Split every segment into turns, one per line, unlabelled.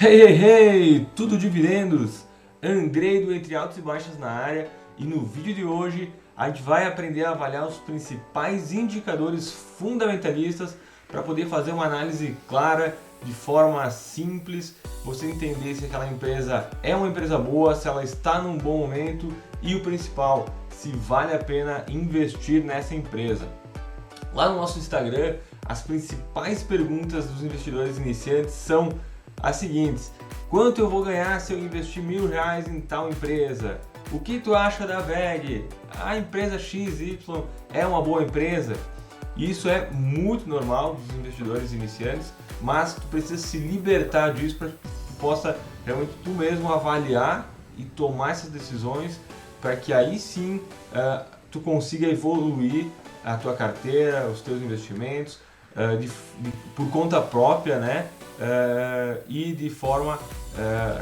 Hey, hey, hey! Tudo dividendos! Andrei do Entre Altos e Baixos na área e no vídeo de hoje a gente vai aprender a avaliar os principais indicadores fundamentalistas para poder fazer uma análise clara, de forma simples, você entender se aquela empresa é uma empresa boa, se ela está num bom momento e o principal, se vale a pena investir nessa empresa. Lá no nosso Instagram, as principais perguntas dos investidores iniciantes são as seguintes: quanto eu vou ganhar se eu investir R$1.000 em tal empresa? O que tu acha da VEG? A empresa XY é uma boa empresa? Isso é muito normal dos investidores iniciantes, mas tu precisa se libertar disso para que tu possa realmente tu mesmo avaliar e tomar essas decisões, para que aí sim tu consiga evoluir a tua carteira, os teus investimentos por conta própria, né? E de forma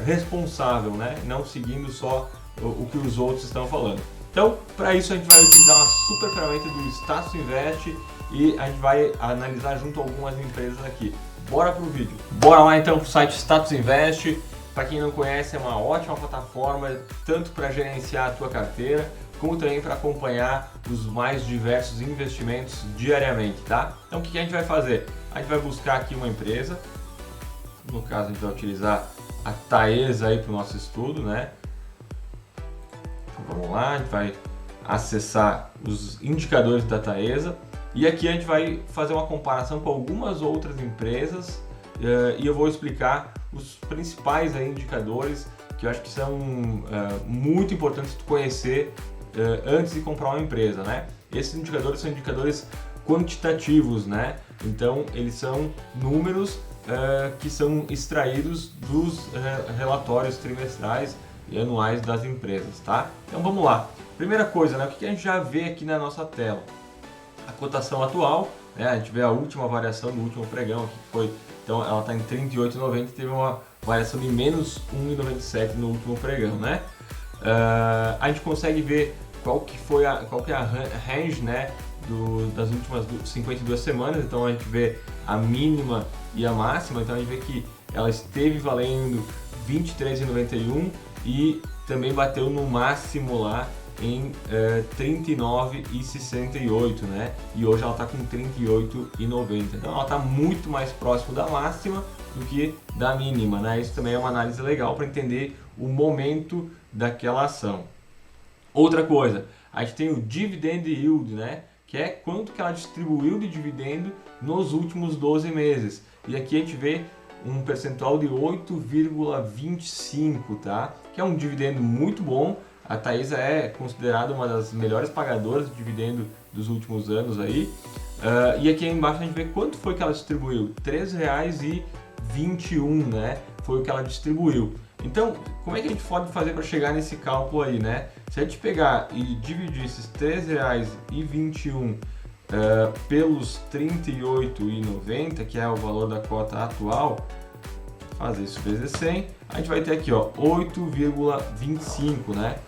responsável, né? Não seguindo só o que os outros estão falando. Então, para isso a gente vai utilizar uma super ferramenta do Status Invest e a gente vai analisar junto a algumas empresas aqui. Bora pro vídeo. Bora lá então pro site Status Invest. Para quem não conhece, é uma ótima plataforma tanto para gerenciar a tua carteira, como também para acompanhar os mais diversos investimentos diariamente, tá? Então o que a gente vai fazer? A gente vai buscar aqui uma empresa, no caso a gente vai utilizar a Taesa aí para o nosso estudo, né? Então, vamos lá, a gente vai acessar os indicadores da Taesa e aqui a gente vai fazer uma comparação com algumas outras empresas e eu vou explicar os principais aí indicadores que eu acho que são muito importantes tu conhecer antes de comprar uma empresa, né? Esses indicadores são indicadores quantitativos, né? Então eles são números que são extraídos dos relatórios trimestrais e anuais das empresas, tá? Então vamos lá. Primeira coisa, né? O que a gente já vê aqui na nossa tela? A cotação atual, né? A gente vê a última variação do último pregão, que foi, então ela está em 38,90 e teve uma variação de menos 1,97 no último pregão, né? A gente consegue ver qual que é a range, né, das últimas 52 semanas. Então a gente vê a mínima e a máxima. Então a gente vê que ela esteve valendo 23,91 e também bateu no máximo lá em 39,68, né? E hoje ela está com 38,90. Então ela está muito mais próximo da máxima do que da mínima, né? Isso também é uma análise legal para entender o momento daquela ação. Outra coisa, a gente tem o dividend yield, né? Que é quanto que ela distribuiu de dividendo nos últimos 12 meses. E aqui a gente vê um percentual de 8,25, tá? Que é um dividendo muito bom. A Taesa é considerada uma das melhores pagadoras de dividendo dos últimos anos aí. E aqui embaixo a gente vê quanto foi que ela distribuiu. R$3,21, né? Foi o que ela distribuiu. Então, como é que a gente pode fazer para chegar nesse cálculo aí, né? Se a gente pegar e dividir esses R$3,21 pelos R$38,90, que é o valor da cota atual, fazer isso vezes 100, a gente vai ter aqui, ó, 8,25, né?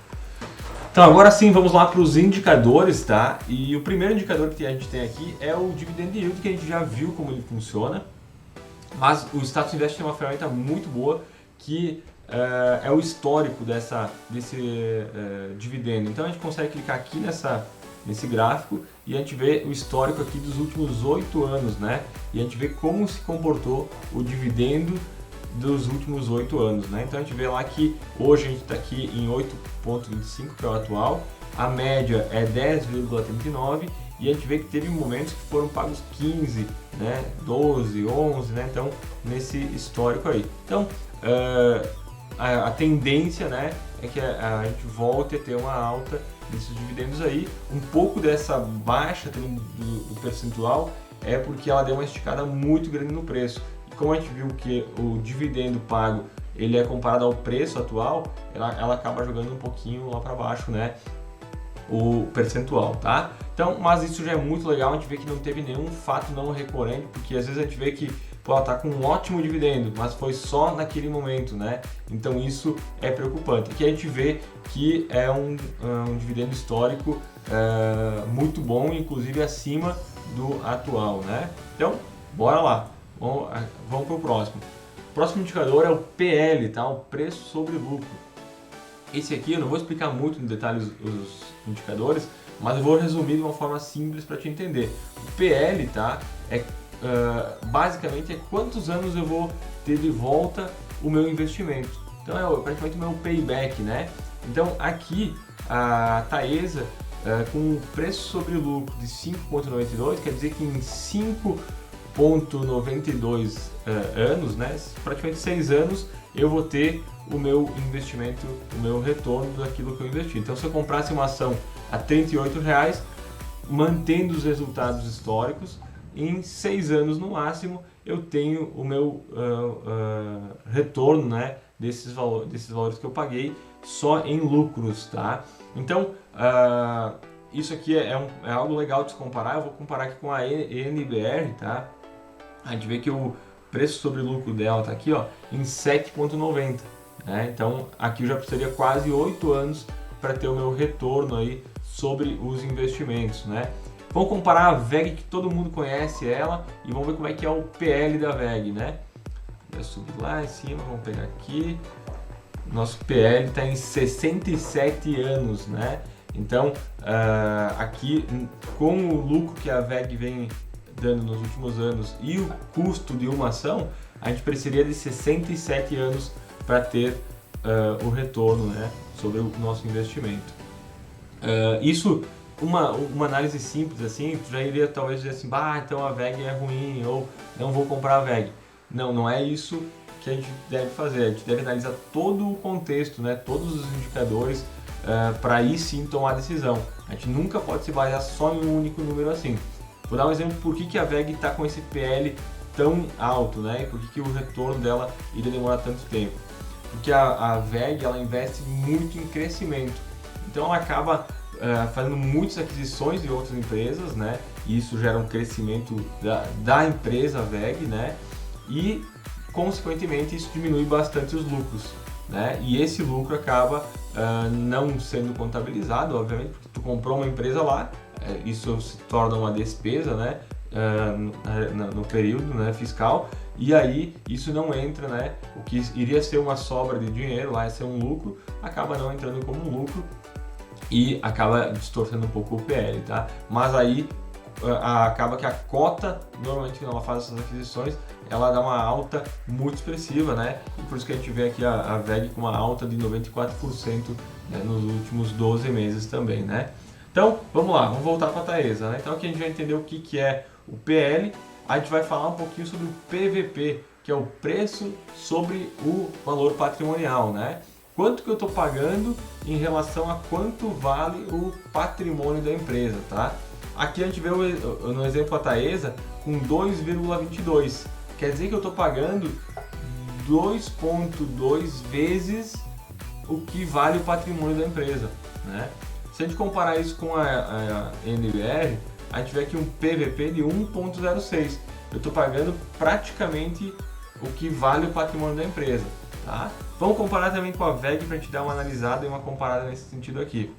Então agora sim, vamos lá para os indicadores, tá? E o primeiro indicador que a gente tem aqui é o Dividend Yield, que a gente já viu como ele funciona. Mas o Status Invest tem uma ferramenta muito boa que é o histórico desse dividendo. Então a gente consegue clicar aqui nesse gráfico e a gente vê o histórico aqui dos últimos 8 anos, né? E a gente vê como se comportou o dividendo dos últimos 8 anos, né? Então a gente vê lá que hoje a gente está aqui em 8,25, que é o atual, a média é 10,39 e a gente vê que teve momentos que foram pagos 15, né? 12, 11, né? Então nesse histórico aí. Então a tendência, né, é que a gente volte a ter uma alta desses dividendos aí. Um pouco dessa baixa do percentual é porque ela deu uma esticada muito grande no preço. E como a gente viu que o dividendo pago ele é comparado ao preço atual, ela acaba jogando um pouquinho lá para baixo, né, o percentual, tá? Então, mas isso já é muito legal, a gente vê que não teve nenhum fato não recorrente, porque às vezes a gente vê que ela está com um ótimo dividendo, mas foi só naquele momento, né? Então isso é preocupante. Aqui a gente vê que é um dividendo histórico muito bom, inclusive acima do atual, né? Então, bora lá, vamos para o próximo. Próximo indicador é o PL, tá? O preço sobre lucro. Esse aqui eu não vou explicar muito em detalhes os indicadores, mas eu vou resumir de uma forma simples para te entender. O PL, tá? Basicamente é quantos anos eu vou ter de volta o meu investimento. Então é praticamente o meu payback, né? Então aqui a Taesa com um preço sobre lucro de 5,92, quer dizer que em 5,92 anos, né, praticamente 6 anos, eu vou ter o meu investimento, o meu retorno daquilo que eu investi. Então se eu comprasse uma ação a R$ 38,00, mantendo os resultados históricos, em 6 anos no máximo eu tenho o meu retorno, né, desses valores que eu paguei só em lucros, tá? Então isso aqui é algo legal de se comparar. Eu vou comparar aqui com a NBR, tá? A gente vê que o preço sobre lucro dela está aqui, ó, em 7,90, né? Então aqui eu já precisaria quase 8 anos para ter o meu retorno aí sobre os investimentos, né? Vamos comparar a VEG, que todo mundo conhece ela, e vamos ver como é que é o PL da VEG, né? Vai subir lá em cima, vamos pegar aqui. Nosso PL está em 67 anos, né? Então, aqui, com o lucro que a VEG vem dando nos últimos anos e o custo de uma ação, a gente precisaria de 67 anos para ter o retorno, né, sobre o nosso investimento. Isso, uma análise simples assim, tu já iria talvez dizer assim, então a VEG é ruim, ou não vou comprar a VEG. Não é isso que a gente deve fazer. A gente deve analisar todo o contexto, né, todos os indicadores, para aí sim tomar a decisão. A gente nunca pode se basear só em um único número assim. Vou dar um exemplo por que a VEG está com esse PL tão alto, né, e por que o retorno dela iria demorar tanto tempo. Porque a VEG ela investe muito em crescimento, então ela acaba fazendo muitas aquisições de outras empresas, né, e isso gera um crescimento da empresa VEG, né, e consequentemente isso diminui bastante os lucros, né, e esse lucro acaba não sendo contabilizado, obviamente, porque tu comprou uma empresa lá, isso se torna uma despesa, né, no período, né, fiscal, e aí isso não entra, né, o que iria ser uma sobra de dinheiro, lá ia ser um lucro, acaba não entrando como um lucro e acaba distorcendo um pouco o PL, tá? Mas aí acaba que a cota, normalmente quando ela faz essas aquisições, ela dá uma alta muito expressiva, né? E por isso que a gente vê aqui a VEG com uma alta de 94%, né, nos últimos 12 meses também, né? Então, vamos lá, vamos voltar para a Taesa, né? Então aqui a gente já entendeu o que é o PL, a gente vai falar um pouquinho sobre o PVP, que é o preço sobre o valor patrimonial, né? Quanto que eu estou pagando em relação a quanto vale o patrimônio da empresa, tá? Aqui a gente vê no exemplo a Taesa com 2,22, quer dizer que eu estou pagando 2,2 vezes o que vale o patrimônio da empresa, né? Se a gente comparar isso com a NBR, a gente vê aqui um PVP de 1,06. Eu estou pagando praticamente o que vale o patrimônio da empresa, tá? Vamos comparar também com a VEG para a gente dar uma analisada e uma comparada nesse sentido aqui.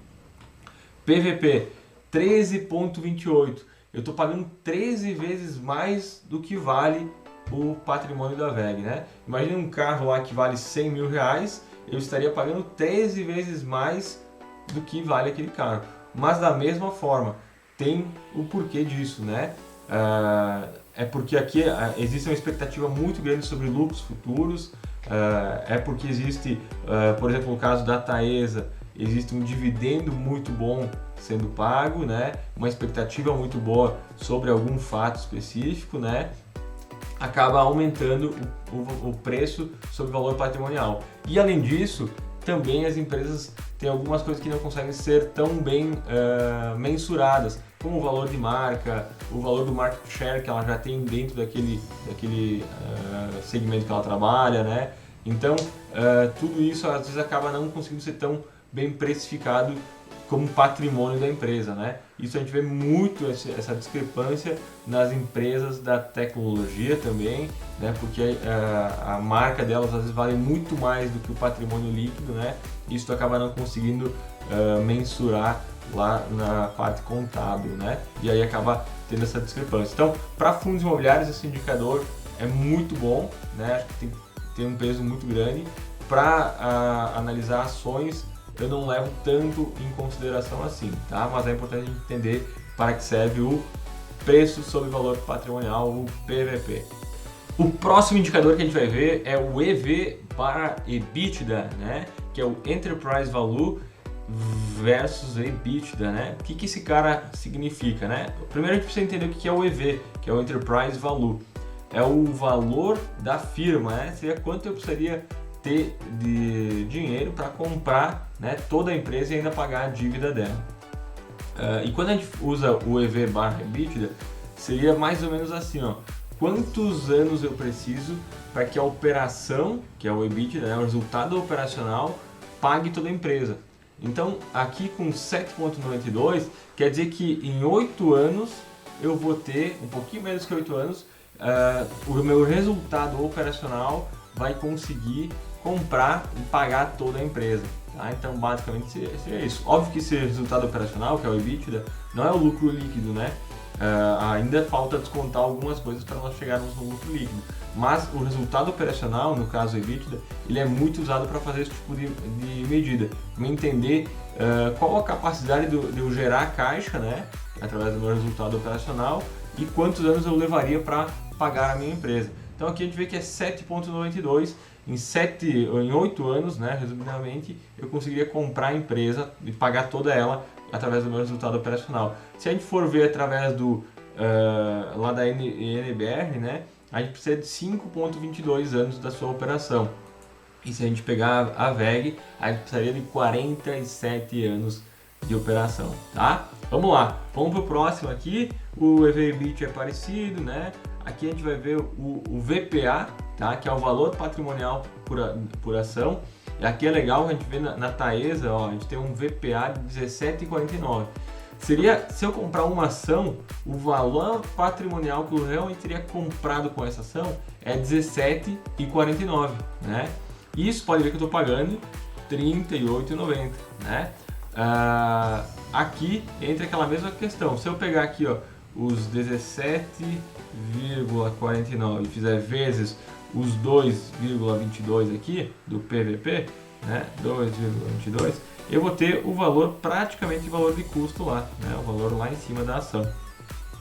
PVP 13,28. Eu estou pagando 13 vezes mais do que vale o patrimônio da VEG, né? Imagina um carro lá que vale 100 mil reais, eu estaria pagando 13 vezes mais do que vale aquele carro. Mas da mesma forma, tem o porquê disso, né? É porque aqui existe uma expectativa muito grande sobre lucros futuros, é porque existe, por exemplo, no caso da Taesa, existe um dividendo muito bom sendo pago, né? Uma expectativa muito boa sobre algum fato específico, né? Acaba aumentando o preço sobre o valor patrimonial. E além disso, também as empresas têm algumas coisas que não conseguem ser tão bem mensuradas, como o valor de marca, o valor do market share que ela já tem dentro daquele segmento que ela trabalha, né? Então, tudo isso às vezes acaba não conseguindo ser tão bem precificado como patrimônio da empresa, né? Isso a gente vê muito essa discrepância nas empresas da tecnologia também, né? Porque a marca delas às vezes vale muito mais do que o patrimônio líquido, né? Isso tu acaba não conseguindo mensurar lá na parte contábil, né? E aí acaba tendo essa discrepância. Então, para fundos imobiliários esse indicador é muito bom, né? Acho que tem um peso muito grande. Para analisar ações, eu não levo tanto em consideração assim, tá? Mas é importante entender para que serve o preço sobre valor patrimonial, o PVP. O próximo indicador que a gente vai ver é o EV para EBITDA, né? Que é o Enterprise Value versus EBITDA, né? O que esse cara significa, né? Primeiro a gente precisa entender o que é o EV, que é o Enterprise Value. É o valor da firma, né? Seria quanto eu precisaria ter de dinheiro para comprar, né, toda a empresa e ainda pagar a dívida dela. E quando a gente usa o EV barra EBITDA, seria mais ou menos assim, ó, quantos anos eu preciso para que a operação, que é o EBITDA, né, o resultado operacional, pague toda a empresa. Então, aqui com 7,92, quer dizer que em 8 anos eu vou ter, um pouquinho menos que 8 anos, o meu resultado operacional vai conseguir comprar e pagar toda a empresa. Tá? Então, basicamente seria isso. Óbvio que esse resultado operacional, que é o EBITDA, não é o lucro líquido, né? Ainda falta descontar algumas coisas para nós chegarmos no lucro líquido. Mas o resultado operacional, no caso o EBITDA, ele é muito usado para fazer esse tipo de medida. Para entender qual a capacidade de eu gerar caixa, né, através do meu resultado operacional, e quantos anos eu levaria para pagar a minha empresa. Então aqui a gente vê que é 7,92. Em 8 anos, né, resumidamente, eu conseguiria comprar a empresa e pagar toda ela através do meu resultado operacional. Se a gente for ver através lá da NBR, né, a gente precisa de 5,22 anos da sua operação. E se a gente pegar a VEG, a gente precisaria de 47 anos de operação, tá? Vamos lá, vamos para o próximo aqui. O EV/EBITDA é parecido, né? Aqui a gente vai ver o VPA, tá? Que é o valor patrimonial por ação. E aqui é legal, a gente vê na Taesa, ó, a gente tem um VPA de 17,49. Seria, se eu comprar uma ação, o valor patrimonial que eu realmente teria comprado com essa ação é 17,49, né? E isso pode ver que eu estou pagando R$ 38,90, né? Aqui entra aquela mesma questão. Se eu pegar aqui, ó, os 17,49 e fizer vezes os 2,22 aqui do PVP, né, 2,22, eu vou ter o valor, praticamente o valor de custo lá, né, o valor lá em cima da ação.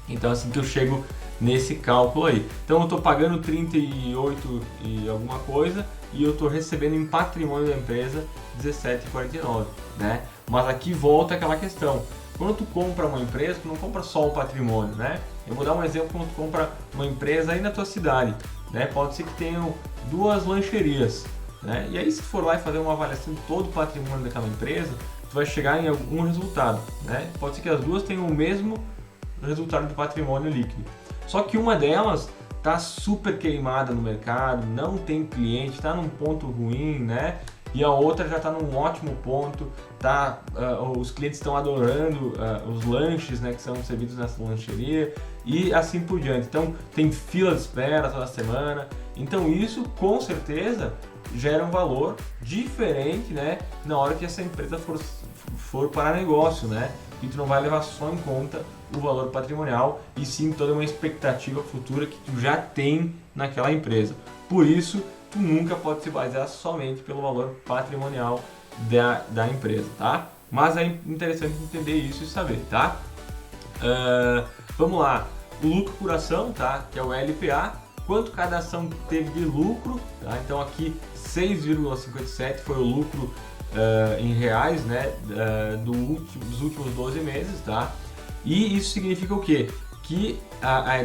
Então assim que eu chego nesse cálculo aí. Então eu estou pagando 38 e alguma coisa e eu estou recebendo em patrimônio da empresa 17,49, né? Mas aqui volta aquela questão. Quando tu compra uma empresa, tu não compra só o patrimônio, né? Eu vou dar um exemplo quando tu compra uma empresa aí na tua cidade, né? Pode ser que tenham 2 lancherias, né? E aí se tu for lá e fazer uma avaliação de todo o patrimônio daquela empresa, tu vai chegar em algum resultado, né? Pode ser que as duas tenham o mesmo resultado de patrimônio líquido. Só que uma delas está super queimada no mercado, não tem cliente, está num ponto ruim, né? E a outra já está num ótimo ponto, tá? Os clientes estão adorando os lanches, né, que são servidos nessa lancheria e assim por diante. Então tem fila de espera toda semana. Então isso com certeza gera um valor diferente, né, na hora que essa empresa for para negócio, né? E tu não vai levar só em conta o valor patrimonial e sim toda uma expectativa futura que tu já tem naquela empresa. Por isso, tu nunca pode se basear somente pelo valor patrimonial da empresa, tá? Mas é interessante entender isso e saber, tá? Vamos lá, o lucro por ação, tá? Que é o LPA, quanto cada ação teve de lucro, tá? Então aqui 6,57 foi o lucro em reais, né? Dos últimos 12 meses, tá? E isso significa o quê? Que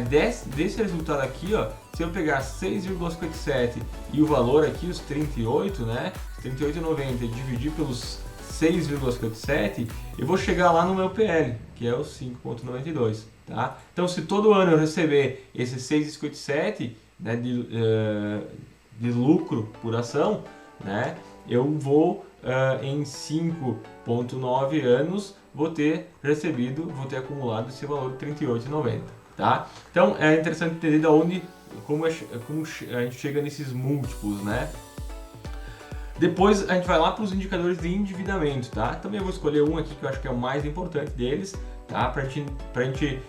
desse resultado aqui, ó, se eu pegar 6,57 e o valor aqui, os 38, né, 38,90 e dividir pelos 6,57, eu vou chegar lá no meu PL, que é o 5,92, tá? Então, se todo ano eu receber esse 6,57, né, de lucro por ação, né, eu vou em 5,9 anos vou ter acumulado esse valor de 38,90, tá? Então é interessante entender como a gente chega nesses múltiplos, né? Depois a gente vai lá para os indicadores de endividamento, tá? Também eu vou escolher um aqui que eu acho que é o mais importante deles, tá? Pra gente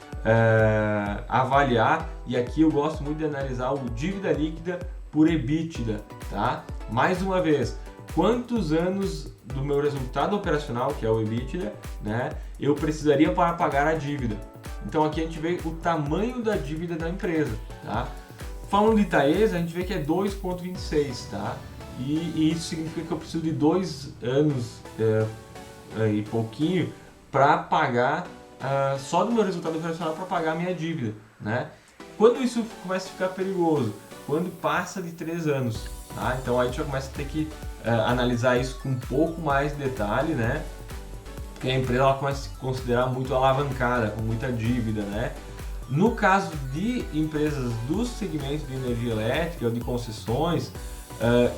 avaliar, e aqui eu gosto muito de analisar o dívida líquida por EBITDA, tá? Mais uma vez, quantos anos do meu resultado operacional, que é o EBITDA, né, eu precisaria para pagar a dívida? Então aqui a gente vê o tamanho da dívida da empresa, tá? Falando de Taesa, a gente vê que é 2,26, tá? E isso significa que eu preciso de 2 anos e pouquinho para pagar, só do meu resultado operacional para pagar a minha dívida, né? Quando isso começa a ficar perigoso? Quando passa de 3 anos, tá? Então aí a gente já começa a ter que analisar isso com um pouco mais de detalhe, né? Porque a empresa ela começa a se considerar muito alavancada, com muita dívida, né? No caso de empresas do segmento de energia elétrica ou de concessões,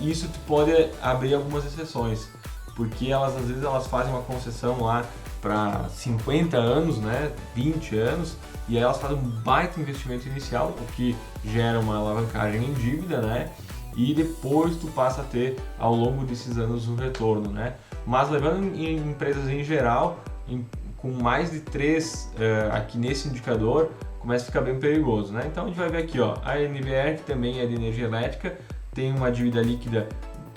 isso pode abrir algumas exceções, porque às vezes elas fazem uma concessão lá para 50 anos, né, 20 anos, e aí elas fazem um baita investimento inicial, o que gera uma alavancagem em dívida, né, e depois tu passa a ter ao longo desses anos um retorno, né. Mas levando em empresas em geral, com mais de 3 aqui nesse indicador, começa a ficar bem perigoso, né. Então a gente vai ver aqui, ó, a NBR, que também é de energia elétrica, tem uma dívida líquida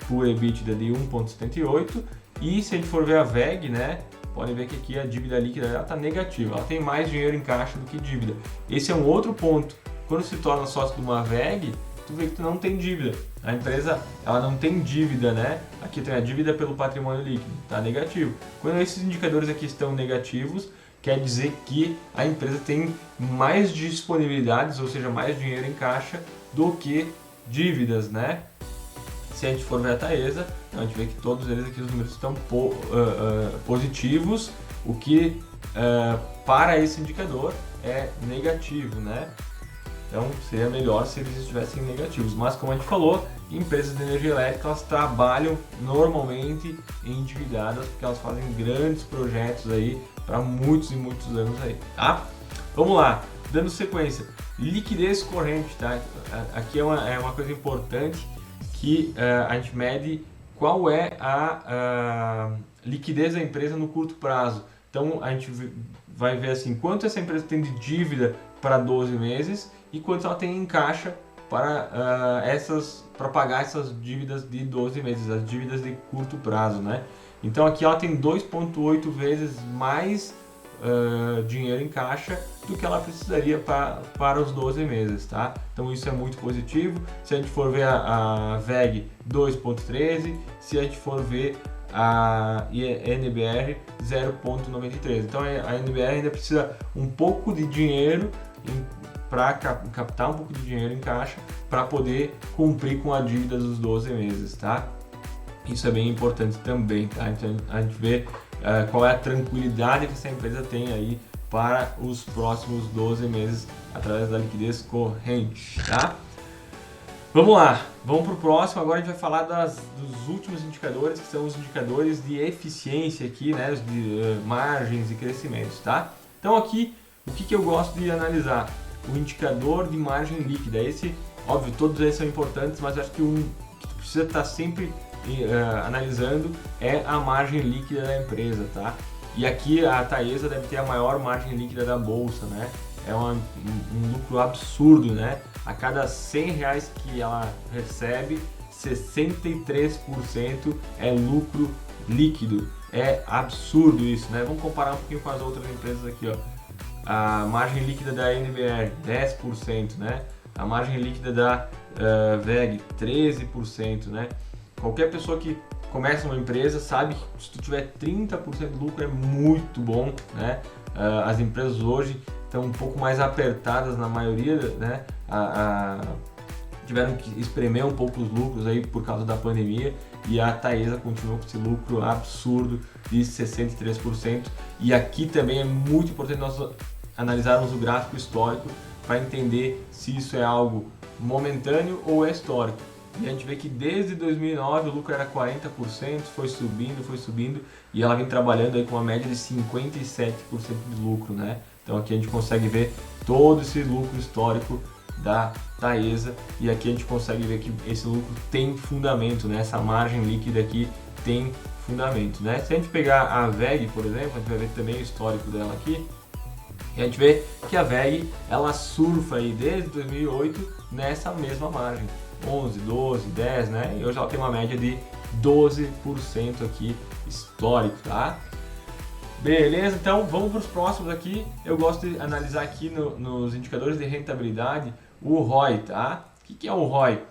por EBITDA de 1,78, e se a gente for ver a VEG, né, podem ver que aqui a dívida líquida está negativa, ela tem mais dinheiro em caixa do que dívida. Esse é um outro ponto. Quando se torna sócio de uma VEG, tu vê que tu não tem dívida. A empresa ela não tem dívida, né? Aqui tem a dívida pelo patrimônio líquido, está negativo. Quando esses indicadores aqui estão negativos, quer dizer que a empresa tem mais disponibilidades, ou seja, mais dinheiro em caixa do que dívidas, né? Se a gente for ver a Taesa, a gente vê que todos eles aqui, os números estão positivos, o que para esse indicador é negativo, né? Então seria melhor se eles estivessem negativos. Mas como a gente falou, empresas de energia elétrica elas trabalham normalmente endividadas, porque elas fazem grandes projetos aí para muitos e muitos anos aí, tá? Vamos lá, dando sequência. Liquidez corrente, tá? Aqui é uma coisa importante, que a gente mede qual é a liquidez da empresa no curto prazo. Então a gente vai ver assim, quanto essa empresa tem de dívida para 12 meses e quanto ela tem em caixa para pagar essas dívidas de 12 meses, as dívidas de curto prazo, né? Então aqui ela tem 2,8 vezes mais dinheiro em caixa do que ela precisaria para os 12 meses, tá? Então isso é muito positivo. Se a gente for ver a VEG 2,13, se a gente for ver a NBR 0,93. Então a NBR ainda precisa um pouco de dinheiro para captar um pouco de dinheiro em caixa para poder cumprir com a dívida dos 12 meses, tá? Isso é bem importante também, tá? Então a gente vê qual é a tranquilidade que essa empresa tem aí para os próximos 12 meses através da liquidez corrente, tá? Vamos lá, vamos para o próximo. Agora a gente vai falar dos últimos indicadores, que são os indicadores de eficiência aqui, né? De margens e crescimentos, tá? Então aqui, o que eu gosto de analisar? O indicador de margem líquida. Esse, óbvio, todos eles são importantes, mas acho que que tu precisa estar sempre analisando é a margem líquida da empresa, tá? E aqui a Taesa deve ter a maior margem líquida da bolsa, né? É um lucro absurdo, né? A cada 100 reais que ela recebe, 63% é lucro líquido. É absurdo isso, né? Vamos comparar um pouquinho com as outras empresas aqui, ó. A margem líquida da NBR, 10%, né? A margem líquida da VEG, 13%, né? Qualquer pessoa que começa uma empresa sabe que se tu tiver 30% de lucro é muito bom, né? As empresas hoje estão um pouco mais apertadas na maioria, né? Tiveram que espremer um pouco os lucros aí por causa da pandemia, e a Taesa continuou com esse lucro absurdo de 63%. E aqui também é muito importante nós analisarmos o gráfico histórico para entender se isso é algo momentâneo ou é histórico. E a gente vê que desde 2009 o lucro era 40%, foi subindo, e ela vem trabalhando aí com uma média de 57% de lucro, né? Então aqui a gente consegue ver todo esse lucro histórico da Taesa, e aqui a gente consegue ver que esse lucro tem fundamento, né? Essa margem líquida aqui tem fundamento, né? Se a gente pegar a VEG, por exemplo, a gente vai ver também o histórico dela aqui, e a gente vê que a VEG ela surfa aí desde 2008 nessa mesma margem. 11, 12, 10, né? E hoje ela tem uma média de 12% aqui histórico, tá? Beleza, então vamos para os próximos aqui. Eu gosto de analisar aqui nos indicadores de rentabilidade o ROI, tá? O que é o ROI?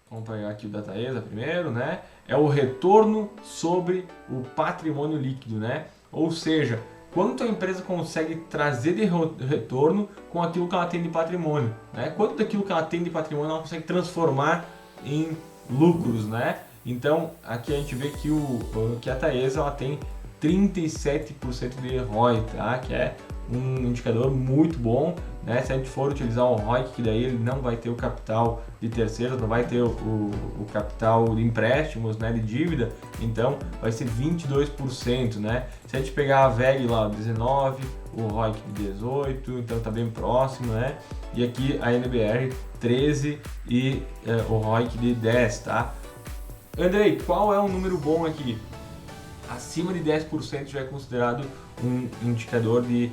Vamos pegar aqui o da Taesa primeiro, né? É o retorno sobre o patrimônio líquido, né? Ou seja, quanto a empresa consegue trazer de retorno com aquilo que ela tem de patrimônio, né? Quanto daquilo que ela tem de patrimônio ela consegue transformar em lucros, né? Então, aqui a gente vê que a Taesa ela tem 37% de ROI, tá? Que é um indicador muito bom, né? Se a gente for utilizar o ROI, que daí ele não vai ter o capital de terceiros, não vai ter o capital de empréstimos, né, de dívida, então vai ser 22%, né? Se a gente pegar a VEG lá, 19, o ROIC de 18, então tá bem próximo, né? E aqui a NBR 13 e o ROIC de 10, tá? Andrei, qual é um número bom aqui? Acima de 10% já é considerado um indicador de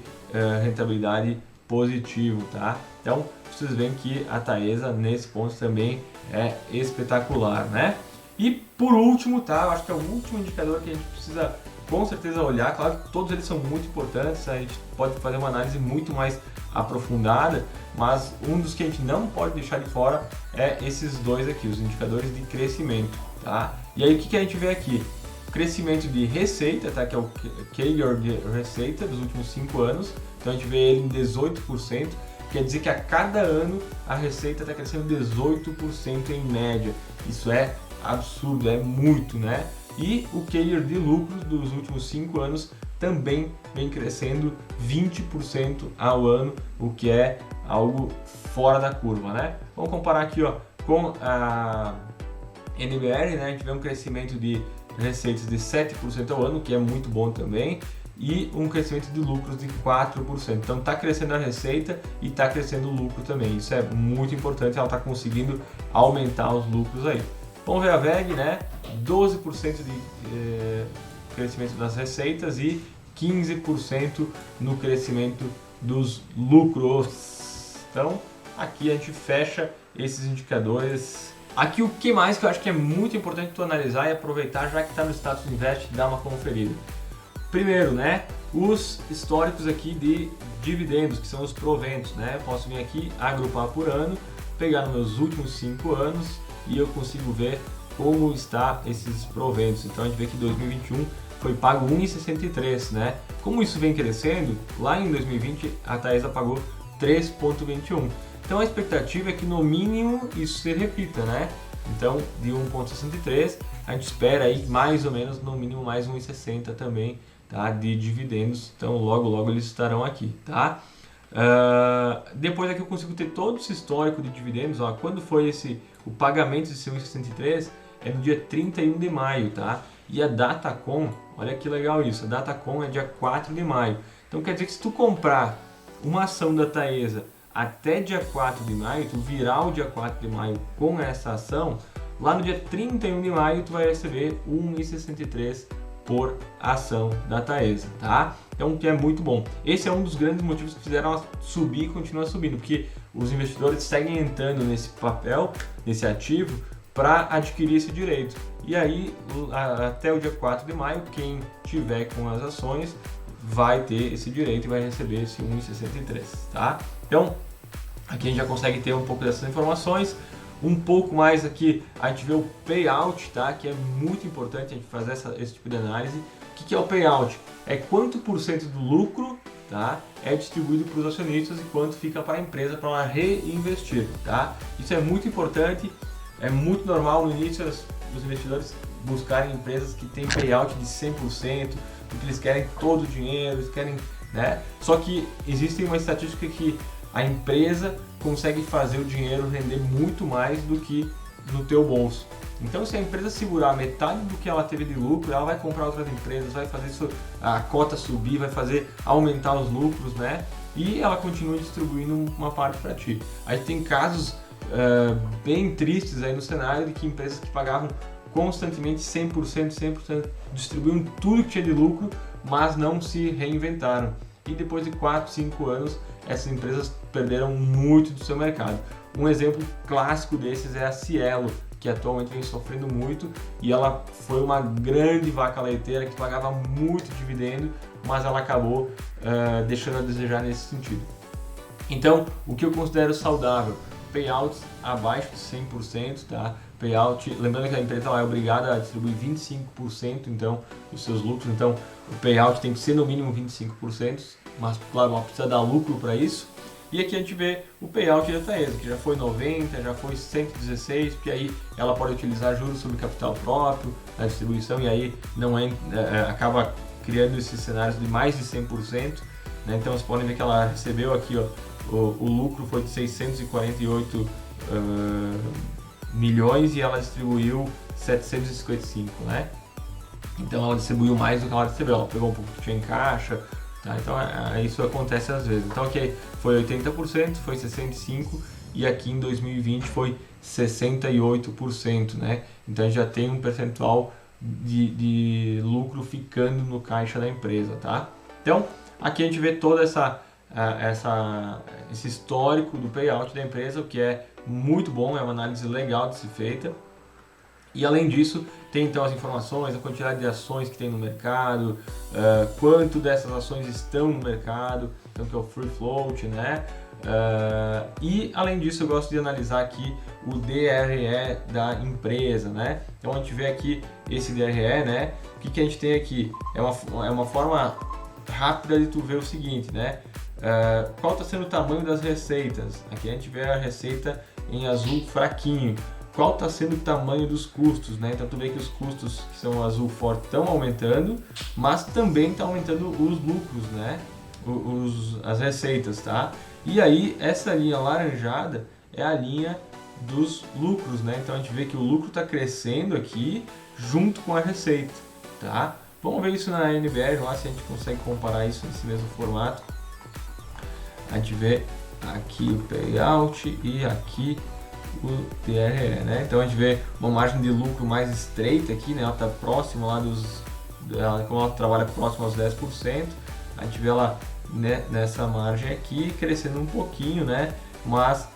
rentabilidade positivo, tá? Então, vocês veem que a Taesa nesse ponto também é espetacular, né? E por último, tá? Eu acho que é o último indicador que a gente precisa com certeza olhar. Claro que todos eles são muito importantes, a gente pode fazer uma análise muito mais aprofundada, mas um dos que a gente não pode deixar de fora é esses dois aqui, os indicadores de crescimento, tá? E aí o que a gente vê aqui? Crescimento de receita, tá? Que é o CAGR de receita dos últimos 5 anos, então a gente vê ele em 18%, quer dizer que a cada ano a receita está crescendo 18% em média. Isso é absurdo, é muito, né? E o CAGR de lucros dos últimos 5 anos também vem crescendo 20% ao ano, o que é algo fora da curva, né? Vamos comparar aqui, ó, com a NBR, né? A gente vê um crescimento de receitas de 7% ao ano, que é muito bom também, e um crescimento de lucros de 4%. Então está crescendo a receita e está crescendo o lucro também. Isso é muito importante, ela está conseguindo aumentar os lucros aí. Vamos ver a VEG, né? 12% de crescimento das receitas e 15% no crescimento dos lucros. Então aqui a gente fecha esses indicadores. Aqui o que mais que eu acho que é muito importante tu analisar e aproveitar, já que está no Status Invest, dar uma conferida. Primeiro, né, os históricos aqui de dividendos, que são os proventos, né? Eu posso vir aqui, agrupar por ano, pegar nos meus últimos 5 anos e eu consigo ver como está esses proventos. Então a gente vê que em 2021 foi pago 1,63, né? Como isso vem crescendo, lá em 2020 a Taesa pagou 3,21. Então a expectativa é que no mínimo isso se repita, né? Então de 1,63 a gente espera aí mais ou menos no mínimo mais 1,60 também, tá? De dividendos. Então logo eles estarão aqui, tá? Depois aqui eu consigo ter todo esse histórico de dividendos, ó. Quando foi o pagamento desse 1,63 é no dia 31 de maio, tá? E a Datacom, olha que legal isso, a Datacom é dia 4 de maio. Então quer dizer que se tu comprar uma ação da Taesa até dia 4 de maio, tu virar o dia 4 de maio com essa ação, lá no dia 31 de maio tu vai receber 1,63 por ação da Taesa, tá? Então que é muito bom. Esse é um dos grandes motivos que fizeram ela subir e continuar subindo, porque os investidores seguem entrando nesse papel, nesse ativo, para adquirir esse direito. E aí, até o dia 4 de maio, quem tiver com as ações vai ter esse direito e vai receber esse 1,63, tá? Então, aqui a gente já consegue ter um pouco dessas informações. Um pouco mais aqui, a gente vê o payout, tá? Que é muito importante a gente fazer esse tipo de análise. O que é o payout? É quanto por cento do lucro, tá, é distribuído para os acionistas e quanto fica para a empresa para ela reinvestir, tá? Isso é muito importante, é muito normal no início os investidores buscarem empresas que têm payout de 100%, porque eles querem todo o dinheiro, eles querem, né? Só que existe uma estatística que a empresa consegue fazer o dinheiro render muito mais do que no teu bolso. Então, se a empresa segurar metade do que ela teve de lucro, ela vai comprar outras empresas, vai fazer a cota subir, vai fazer aumentar os lucros, né? E ela continua distribuindo uma parte para ti. Aí tem casos bem tristes aí no cenário de que empresas que pagavam constantemente 100%, distribuíam tudo que tinha de lucro, mas não se reinventaram. E depois de 4, 5 anos, essas empresas perderam muito do seu mercado. Um exemplo clássico desses é a Cielo, que atualmente vem sofrendo muito, e ela foi uma grande vaca leiteira que pagava muito dividendo, mas ela acabou deixando a desejar nesse sentido. Então, o que eu considero saudável? Payouts abaixo de 100%, tá? Payout, lembrando que a empresa ela é obrigada a distribuir 25% então, dos seus lucros, então o payout tem que ser no mínimo 25%, mas claro, ela precisa dar lucro para isso. E aqui a gente vê o payout da Taesa, que já foi 90, já foi 116, porque aí ela pode utilizar juros sobre capital próprio na distribuição e aí não acaba criando esses cenários de mais de 100%. Né? Então vocês podem ver que ela recebeu aqui, ó, o lucro foi de 648 milhões e ela distribuiu 755, né? Então ela distribuiu mais do que ela recebeu, ela pegou um pouco que tinha em caixa, tá? Então isso acontece às vezes. Então aqui foi 80%, foi 65% e aqui em 2020 foi 68%, né? Então a gente já tem um percentual de lucro ficando no caixa da empresa, tá? Então aqui a gente vê toda esse histórico do payout da empresa, o que é muito bom, é uma análise legal de ser feita. E além disso, tem então as informações, a quantidade de ações que tem no mercado, quanto dessas ações estão no mercado, então que é o free float, né? E além disso, eu gosto de analisar aqui o DRE da empresa, né? Então a gente vê aqui esse DRE, né? O que a gente tem aqui? É uma forma rápida de tu ver o seguinte, né? Qual está sendo o tamanho das receitas? Aqui a gente vê a receita em azul fraquinho. Qual está sendo o tamanho dos custos, né? Então tu vê que os custos que são azul forte estão aumentando, mas também está aumentando os lucros, né? As receitas, tá? E aí essa linha laranjada é a linha dos lucros, né? Então a gente vê que o lucro está crescendo aqui junto com a receita, tá? Vamos ver isso na NBR lá, se a gente consegue comparar isso nesse mesmo formato. A gente vê aqui o payout e aqui o DRE, né? Então a gente vê uma margem de lucro mais estreita aqui, né? Ela está próxima lá como ela trabalha próximo aos 10%, a gente vê ela, né, nessa margem aqui crescendo um pouquinho, né? Mas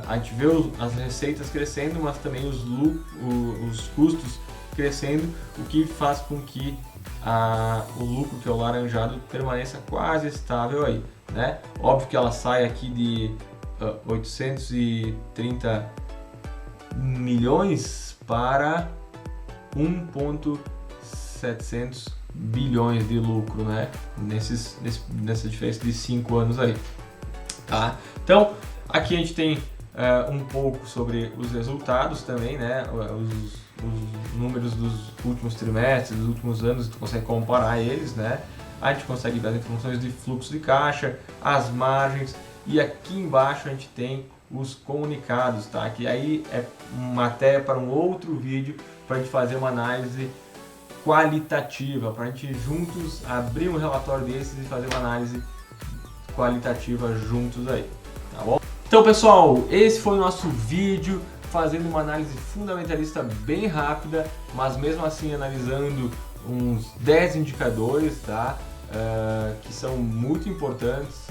a gente vê as receitas crescendo, mas também os custos crescendo, o que faz com que o lucro, que é o laranjado, permaneça quase estável aí, né? Óbvio que ela sai aqui de 830 milhões para 1,700 bilhões de lucro, né? Nessa diferença de 5 anos aí, tá? Então, aqui a gente tem um pouco sobre os resultados também, né? Os números dos últimos trimestres, dos últimos anos, tu consegue comparar eles, né? A gente consegue ver as informações de fluxo de caixa, as margens, e aqui embaixo a gente tem os comunicados, tá? Que aí é matéria para um outro vídeo, para a gente fazer uma análise qualitativa, para a gente juntos abrir um relatório desses e fazer uma análise qualitativa juntos aí, tá bom? Então pessoal, esse foi o nosso vídeo fazendo uma análise fundamentalista bem rápida, mas mesmo assim analisando uns 10 indicadores, tá? Que são muito importantes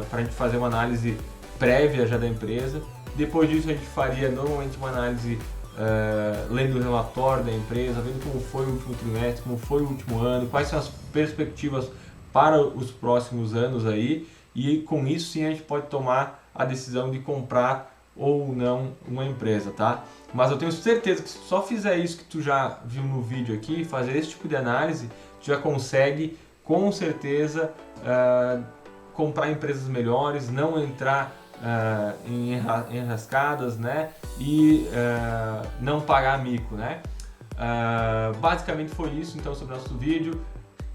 para a gente fazer uma análise prévia já da empresa. Depois disso a gente faria normalmente uma análise lendo o relatório da empresa, vendo como foi o último trimestre, como foi o último ano, quais são as perspectivas para os próximos anos aí, e com isso sim a gente pode tomar a decisão de comprar ou não uma empresa, tá? Mas eu tenho certeza que se tu só fizer isso que tu já viu no vídeo aqui, fazer esse tipo de análise, tu já consegue com certeza comprar empresas melhores, não entrar em enrascadas, né? E não pagar mico, né? Basicamente foi isso então sobre o nosso vídeo.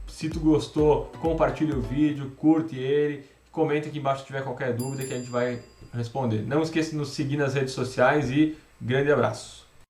Se tu gostou, compartilha o vídeo, curte ele, comenta aqui embaixo se tiver qualquer dúvida que a gente vai responder. Não esqueça de nos seguir nas redes sociais e grande abraço!